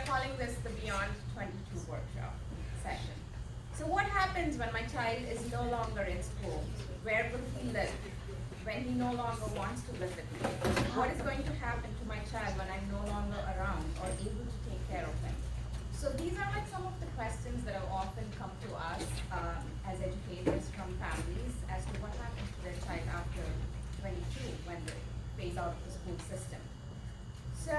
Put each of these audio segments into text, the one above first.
calling this the Beyond 22 workshop session. So what happens when my child is no longer in school? Where will he live when he no longer wants to visit me? What is going to happen to my child when I'm no longer around or able to take care of him? So these are like some of the questions that have often come to us as educators from families as to what happens to their child after 22 when they phase out of the school system. So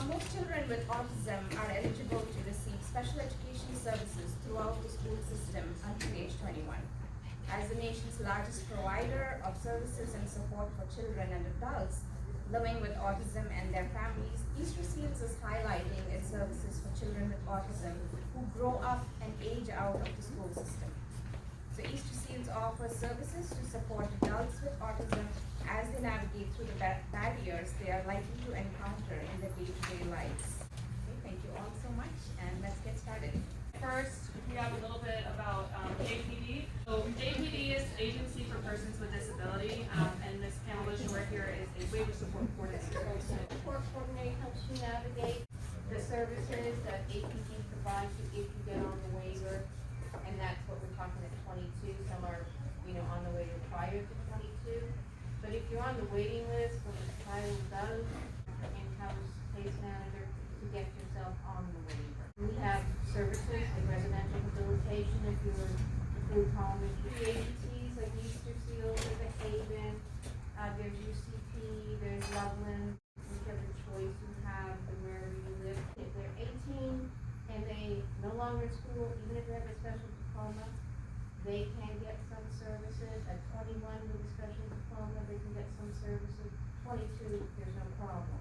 most children with autism are eligible to receive special education services throughout the school system until age 21. As the nation's largest provider of services and support for children and adults living with autism and their families, Easterseals is highlighting its services for children with autism who grow up and age out of the school system. So Easterseals offers services to support adults with autism as they navigate through the barriers they are likely to encounter in their day-to-day lives. Okay, thank you all so much, and let's get started. First, we have a little bit about APD. So APD is Agency for Persons with Disability, and Ms. Campbell Short here is a waiver support coordinator. Support coordinator helps you navigate the services that APD provides you if you get on the waiver, and that's what we're talking at 22. Some are, on the waiver prior to 22. But if you're on the waiting list when the child does, in-house case manager to get yourself on the waiver. We have services like residential rehabilitation if you're group home, and three agencies like Easterseals, there's a Haven, there's UCP, there's Loveland, whichever choice you have and wherever you live. If they're 18 and they no longer in school, even if they have a special diploma, they can get some services. At 21 with a special diploma, they can get some services. 22, there's no problem.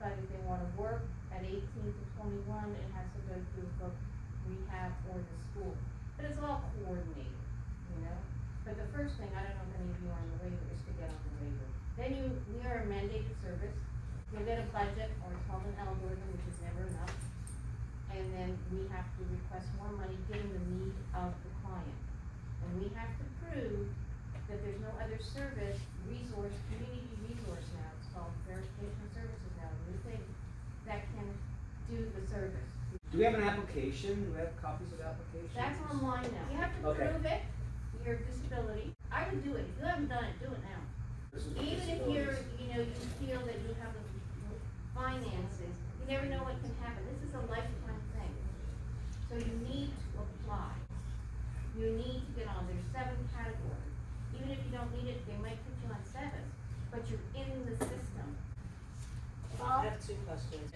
But if they want to work at 18 to 21, it has to go through both rehab or the school. But it's all coordinated, But the first thing, I don't know if any of you are on the waiver, is to get on the waiver. Then we are a mandated service. You'll get a budget, or it's called an algorithm, which is never enough. And then we have to request more money given the need of the client. And we have to prove that there's no other service, community resource now, it's called verification services now, a new thing, that can do the service. Do we have an application? Do we have copies of applications? That's online now. You have to prove it, your disability. I would do it. If you haven't done it, do it now. Even if you're, you feel that you have the finances, you never know what can happen. This is a lifetime thing. So you need to apply. You need to get on. There's 7 categories. Even if you don't need it, they might put you on 7, but you're in the system. I have 2 questions.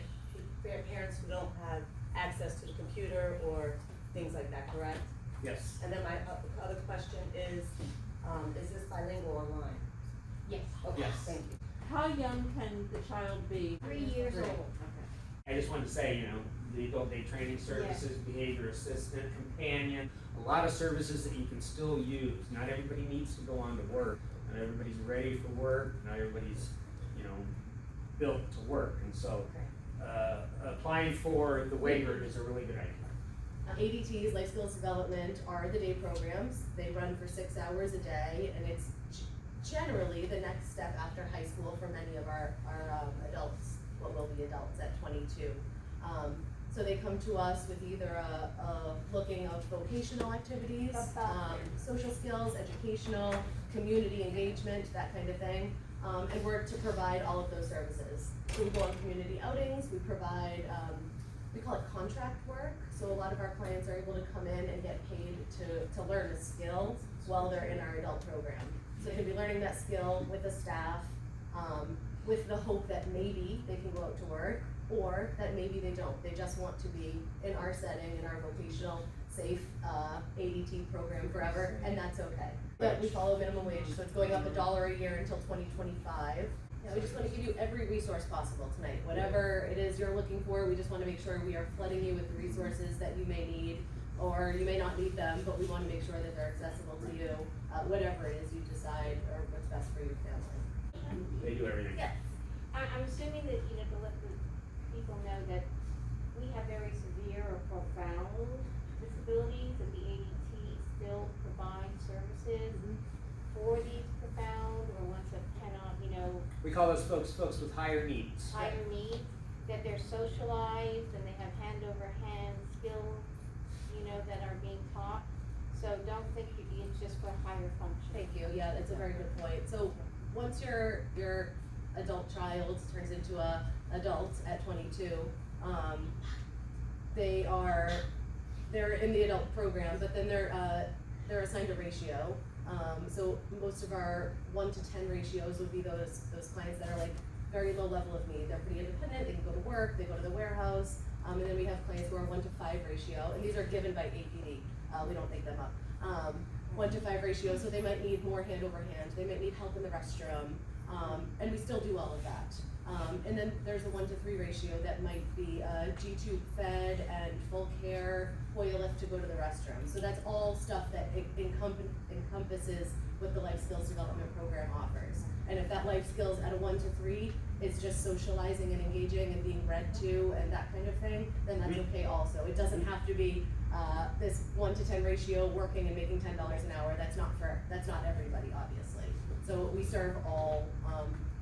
Parents who don't have access to the computer or things like that, correct? Yes. And then my other question is this bilingual online? Yes. Okay, Yes. thank you. How young can the child be? 3 years old. Okay. I just wanted to say, the adult day training services, behavior assistant, companion, a lot of services that you can still use. Not everybody needs to go on to work. Not everybody's ready for work. Not everybody's, built to work. And so applying for the waiver is a really good idea. ADTs, Life Skills Development, are the day programs. They run for 6 hours a day, and it's generally the next step after high school for many of our adults, what will be adults at 22. So they come to us with either a looking of vocational activities, social skills, educational, community engagement, that kind of thing, and we're to provide all of those services. So we go on community outings, we provide, we call it contract work. So a lot of our clients are able to come in and get paid to learn a skill while they're in our adult program. So they can be learning that skill with the staff, with the hope that maybe they can go out to work, or that maybe they don't. They just want to be in our setting, in our vocational, safe ADT program forever, and that's okay. But we follow minimum wage, so it's going up $1 a year until 2025. We just want to give you every resource possible tonight. Whatever it is you're looking for, we just want to make sure we are flooding you with the resources that you may need, or you may not need them, but we want to make sure that they're accessible to you, whatever it is you decide or what's best for your family. They do everything. Yes. I'm assuming that, to let the people know that we have very severe or profound disabilities, that the ADT still provides services for these profound or ones that cannot, We call those folks with higher needs. higher needs. that they're socialized and they have hand-over-hand skills, that are being taught. So don't think it's just for higher function. Thank you, yeah, that's a very good point. So once your adult child turns into a adult at 22, they're in the adult program, but then they're assigned a ratio. So most of our 1 to 10 ratios would be those clients that are like very low level of need. They're pretty independent, they can go to work, they go to the warehouse, and then we have clients who are 1 to 5 ratio, and these are given by APD. We don't make them up. 1 to 5 ratio, so they might need more hand over hand, they might need help in the restroom, and we still do all of that. And then there's a 1 to 3 ratio that might be G-tube fed and full care, Hoya lift to go to the restroom. So that's all stuff that encompasses what the life skills development program offers. And if that life skills at a 1 to 3 is just socializing and engaging and being read to and that kind of thing, then that's okay also. It doesn't have to be this 1 to 10 ratio working and making $10 an hour. That's not everybody, obviously. So we serve all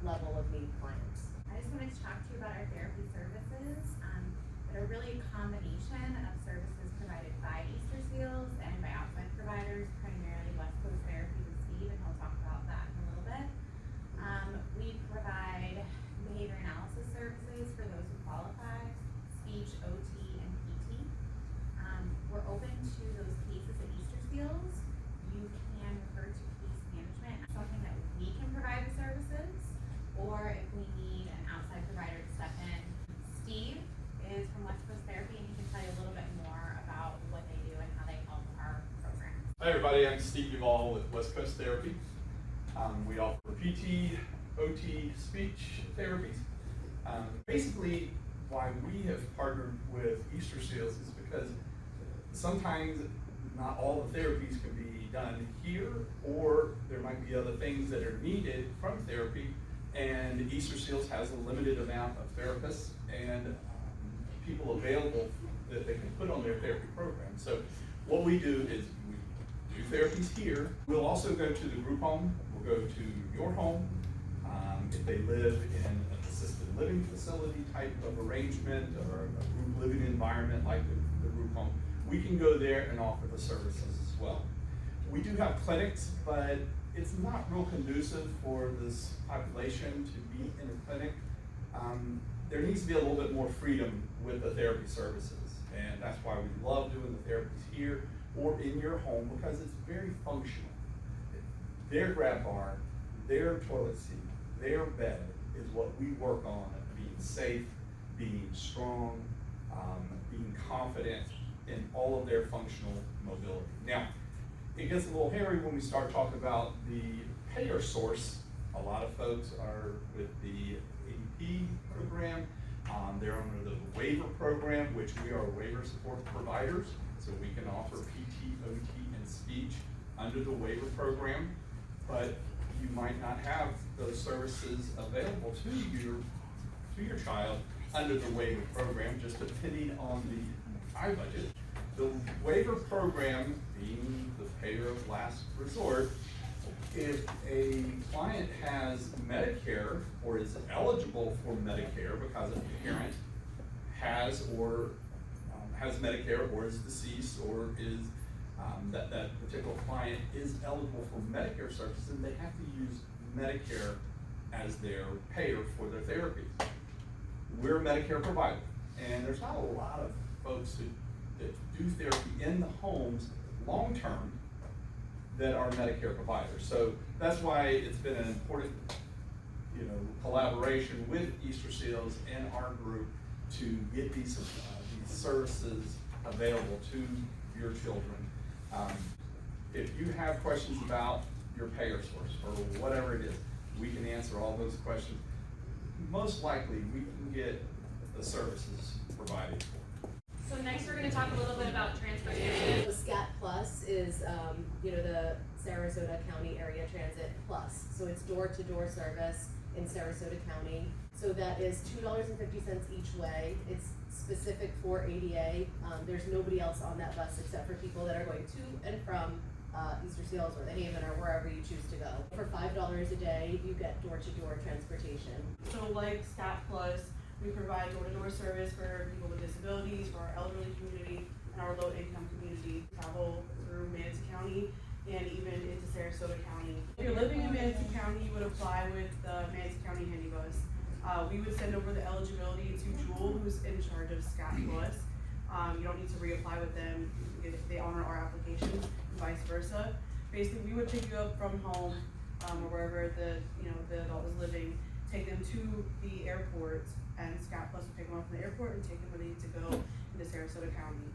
level of need clients. I just wanted to talk to you about our therapy services that are really a combination of services provided by Easterseals and by outside providers, primarily West Coast Therapy with Steve, and he'll talk about that in a little bit. We provide behavior analysis services for those who qualify, speech, OT, and PT. We're open to those cases at Easterseals. You can refer to case management, something that we can provide the services, or if we need an outside provider to step in. Steve is from West Coast Therapy, and he can tell you a little bit more about what they do and how they help our program. Hi everybody, I'm Steve Duval with West Coast Therapy. We offer PT, OT, speech therapies. Basically, why we have partnered with Easterseals is because sometimes not all the therapies can be done here, or there might be other things that are needed from therapy, and Easterseals has a limited amount of therapists and people available that they can put on their therapy program. So what we do is we do therapies here. We'll also go to the group home, we'll go to your home. If they live in an assisted living facility type of arrangement or a group living environment like the group home, we can go there and offer the services as well. We do have clinics, but it's not real conducive for this population to be in a clinic. There needs to be a little bit more freedom with the therapy services, and that's why we love doing the therapies here or in your home, because it's very functional. Their grab bar, their toilet seat, their bed is what we work on, being safe, being strong, being confident in all of their functional mobility. Now, it gets a little hairy when we start talking about the payer source. A lot of folks are with the ADP program. They're under the waiver program, which we are waiver support providers. So we can offer PT, OT, and speech under the waiver program. But you might not have those services available to your child under the waiver program, just depending on the high budget. The waiver program, being the payer of last resort, if a client has Medicare or is eligible for Medicare because a parent has Medicare or is deceased or is that particular client is eligible for Medicare services, and they have to use Medicare as their payer for their therapies. We're a Medicare provider, and there's not a lot of folks that do therapy in the homes long-term that are Medicare providers. So that's why it's been an important, collaboration with Easterseals and our group to get these services available to your children. If you have questions about your payer source or whatever it is, we can answer all those questions. Most likely, we can get the services provided for. So next, we're going to talk a little bit about transportation. So SCAT Plus is, the Sarasota County Area Transit Plus. So it's door-to-door service in Sarasota County. So that is $2.50 each way. It's specific for ADA. There's nobody else on that bus except for people that are going to and from Easterseals or the Haven or wherever you choose to go. For $5 a day, you get door-to-door transportation. So like Stat Plus, We provide door-to-door service for people with disabilities, for our elderly community, and our low-income community. Travel through Manatee County and even into Sarasota County. If you're living in Manatee County, you would apply with the Manatee County Handy Bus. We would send over the eligibility to Duval, who's in charge of SCAT Plus. You don't need to reapply with them if they honor our applications, and vice versa. Basically, we would pick you up from home or wherever the adult is living, take them to the airport, and SCAT Plus would pick them up from the airport and take them where they need to go into Sarasota County.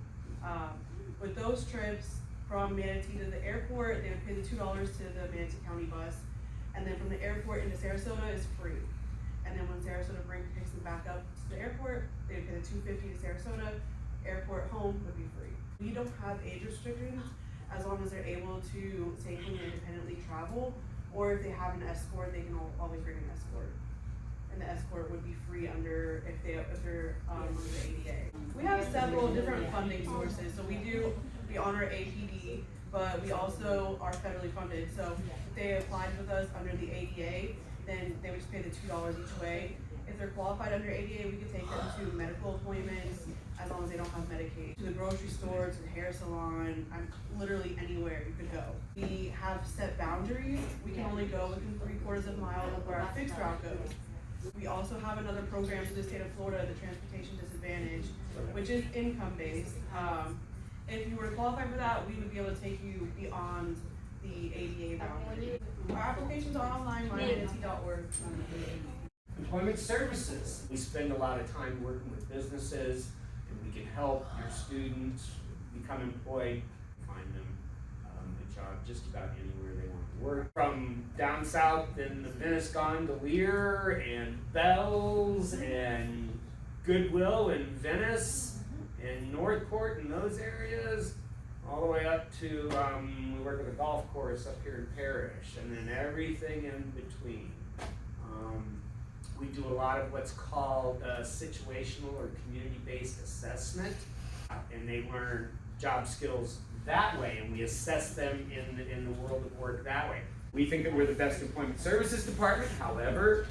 With those trips from Manatee to the airport, they would pay the $2 to the Manatee County bus, and then from the airport into Sarasota is free. And then when Sarasota picks them back up to the airport, they would pay the $250 to Sarasota. Airport home would be free. We don't have age restrictions as long as they're able to safely and independently travel, or if they have an escort, they can always bring an escort. And the escort would be free if they're under the ADA. We have several different funding sources. So we honor APD, but we also are federally funded. So if they applied with us under the ADA, then they would just pay the $2 each way. If they're qualified under ADA, we could take them to medical appointments as long as they don't have Medicaid. To the grocery store, to the hair salon, literally anywhere you could go. We have set boundaries. We can only go within 3/4 of a mile of where our fixed route goes. We also have another program for the state of Florida, the Transportation Disadvantage, which is income-based. If you were to qualify for that, we would be able to take you beyond the ADA boundary. Our applications are online, mymanatee.org. Employment services. We spend a lot of time working with businesses, and we can help your students become employed, find them a job just about anywhere they want to work. From down south in the Venice Gondolier and Bells and Goodwill in Venice and Northport and those areas, all the way up to, we work with a golf course up here in Parrish, and then everything in between. We do a lot of what's called situational or community-based assessment, and they learn job skills that way, and we assess them in the world of work that way. We think that we're the best employment services department. However,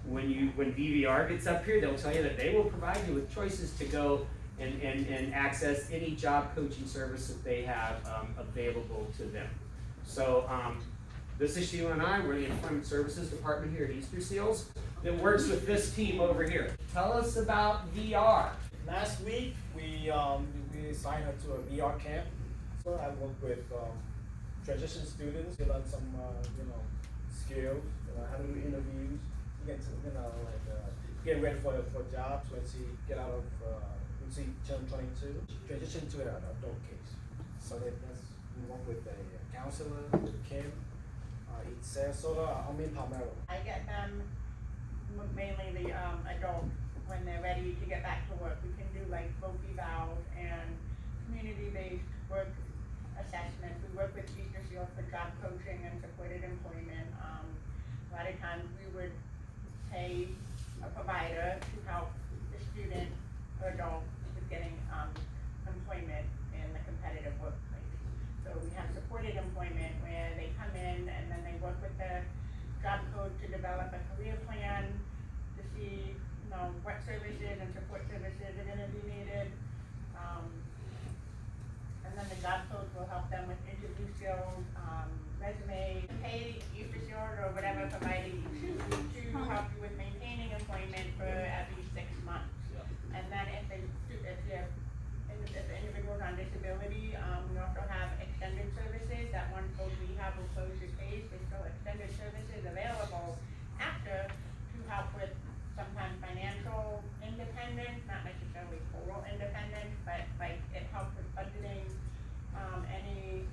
when DVR gets up here, they'll tell you that they will provide you with choices to go and access any job coaching service that they have available to them. So this is Sheila and I. We're the Employment Services Department here at Easterseals that works with this team over here. Tell us about VR. Last week we signed up to a VR camp. So I work with transition students to learn some skills, how to do interviews, get get ready for jobs when she get out of turn 22, transition to an adult case. So that's we work with a counselor, with Kim, in Sarasota, I'm in Palmetto. I get them mainly the adult when they're ready to get back to work. We can do like voc eval and community-based work assessment. We work with Easterseals for job coaching and supported employment. A lot of times we would pay a provider to help the student or adult with getting employment in the competitive workplace. So we have supported employment where they come in and then they work with the job coach to develop a career plan to see what services and support services are going to be needed. And then the job coach will help them with interview skills, resume, pay Easterseals or whatever provider you choose to help you with maintaining employment for at least 6 months. And then if the individuals on disability, we also have extended services that once both rehab will close your case, there's still extended services available after to help with sometimes financial independence, not necessarily total independence, but like it helps with budgeting, any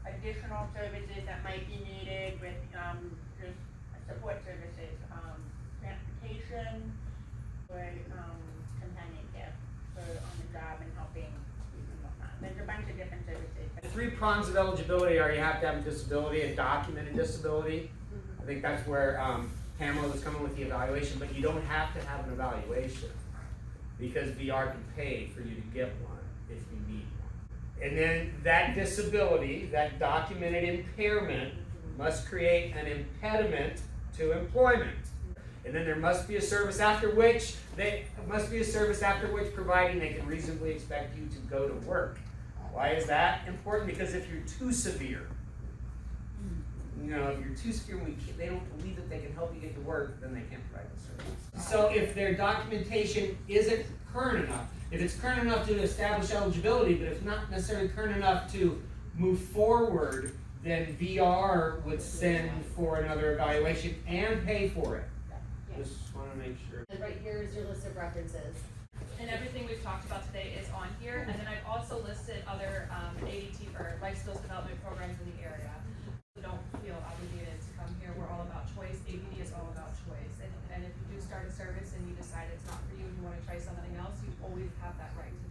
additional services that might be needed with just support services, transportation, or companion care on the job and helping and whatnot. There's a bunch of different services. The 3 prongs of eligibility are you have to have a disability, a documented disability. I think that's where Pamela was coming with the evaluation, but you don't have to have an evaluation because VR can pay for you to get one if you need one. And then that disability, that documented impairment, must create an impediment to employment. And then there must be a service after which providing they can reasonably expect you to go to work. Why is that important? Because if you're too severe, if you're too severe, they don't believe that they can help you get to work, then they can't provide the service. So if their documentation isn't current enough, if it's current enough to establish eligibility, but if not necessarily current enough to move forward, then VR would send for another evaluation and pay for it. Just want to make sure. And right here is your list of references. And everything we've talked about today is on here, and then I've also listed other ADT or life skills development programs in the area. So don't feel obligated to come here. We're all about choice. ABD is all about choice. And if you do start a service and you decide it's not for you and you want to try something else, you always have that right to